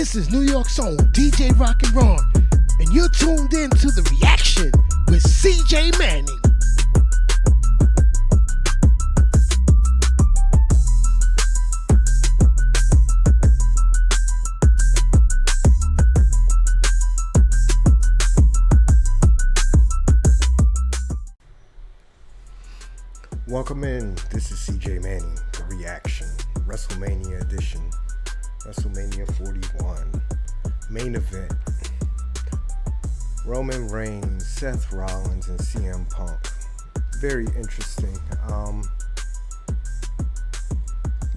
This is New York's own DJ Rock and Ron, and you're tuned in to The Reaction with CJ Manning. Welcome in. This is CJ Manning, The Reaction, WrestleMania edition, WrestleMania 41, main event. Roman Reigns, Seth Rollins, and CM Punk. Very interesting.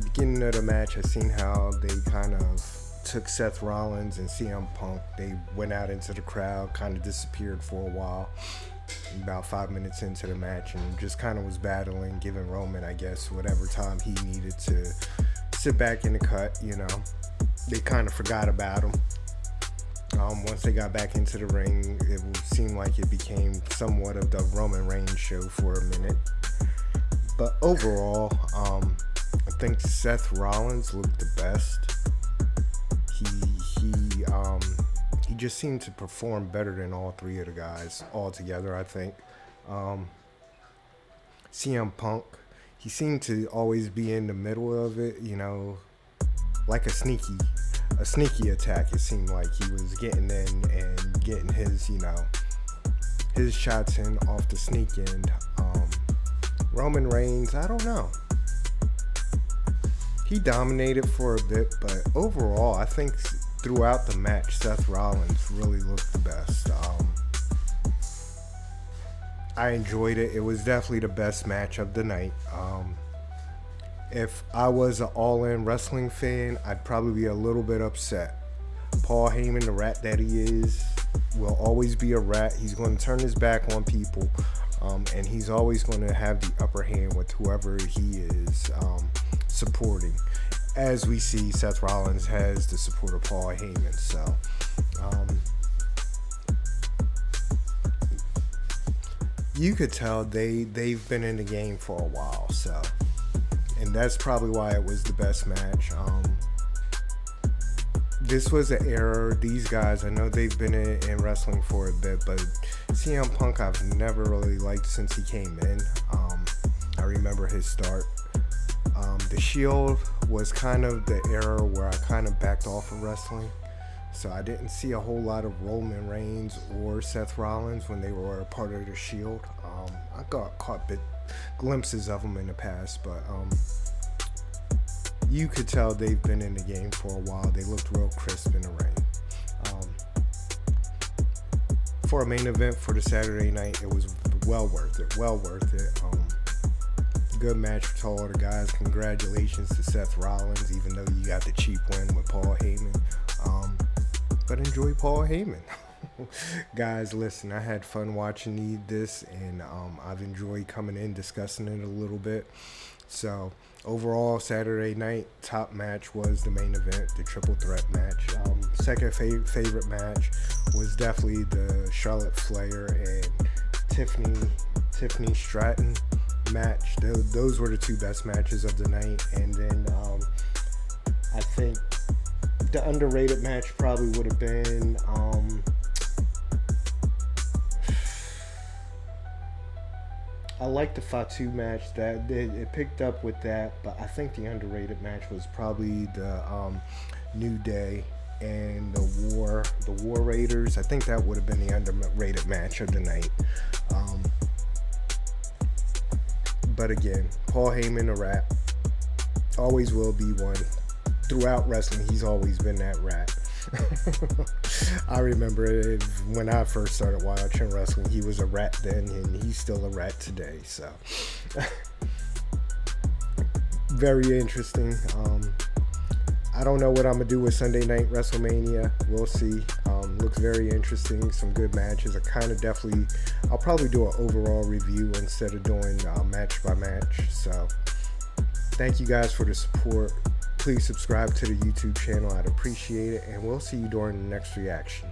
Beginning of the match, I seen how they kind of took Seth Rollins and CM Punk. They went out into the crowd, kind of disappeared for a while. About 5 minutes into the match, and just kind of was battling, giving Roman, I guess, whatever time he needed to sit back in the cut. You know, they kind of forgot about him. Once they got back into the ring, it seemed like it became somewhat of the Roman Reigns show for a minute. But overall, I think Seth Rollins looked the best. He just seemed to perform better than all three of the guys altogether, I think. CM Punk, he seemed to always be in the middle of it, you know, like a sneaky attack. It seemed like he was getting in and getting his, his shots in off the sneak end. Roman Reigns, I don't know. He dominated for a bit, but overall, I think throughout the match, Seth Rollins really looked the best. I enjoyed it. It was definitely the best match of the night. If I was an all-in wrestling fan, I'd probably be a little bit upset. Paul Heyman, the rat that he is, will always be a rat. He's going to turn his back on people, and he's always going to have the upper hand with whoever he is supporting. As we see, Seth Rollins has the support of Paul Heyman. So, you could tell they've been in the game for a while. So, and that's probably why it was the best match. This was an era. These guys, I know they've been in wrestling for a bit, but CM Punk I've never really liked since he came in. I remember his start. The Shield was kind of the era where I kind of backed off of wrestling. So I didn't see a whole lot of Roman Reigns or Seth Rollins when they were a part of the Shield. I caught glimpses of them in the past, but you could tell they've been in the game for a while. They looked real crisp in the ring. For a main event for the Saturday night, it was well worth it. Good match for all the guys. Congratulations to Seth Rollins, even though you got the cheap win with Paul Heyman. But enjoy Paul Heyman. Guys, listen, I had fun watching this, and I've enjoyed coming in, discussing it a little bit. So, overall, Saturday night, top match was the main event, the triple threat match. Second favorite match was definitely the Charlotte Flair and Tiffany Stratton match. Those were the two best matches of the night. And then I think the underrated match probably would have been I like the Fatu match. That it picked up with that, but I think the underrated match was probably the New Day and the War Raiders. I think that would have been the underrated match of the night. But again, Paul Heyman, a rat, always will be one. Throughout wrestling, he's always been that rat. I remember it when I first started watching wrestling, he was a rat then, and he's still a rat today. So, very interesting. I don't know what I'm going to do with Sunday Night WrestleMania. We'll see. Looks very interesting. Some good matches. I'll probably do an overall review instead of doing match by match. So, thank you guys for the support. Please subscribe to the YouTube channel. I'd appreciate it. And we'll see you during the next reaction.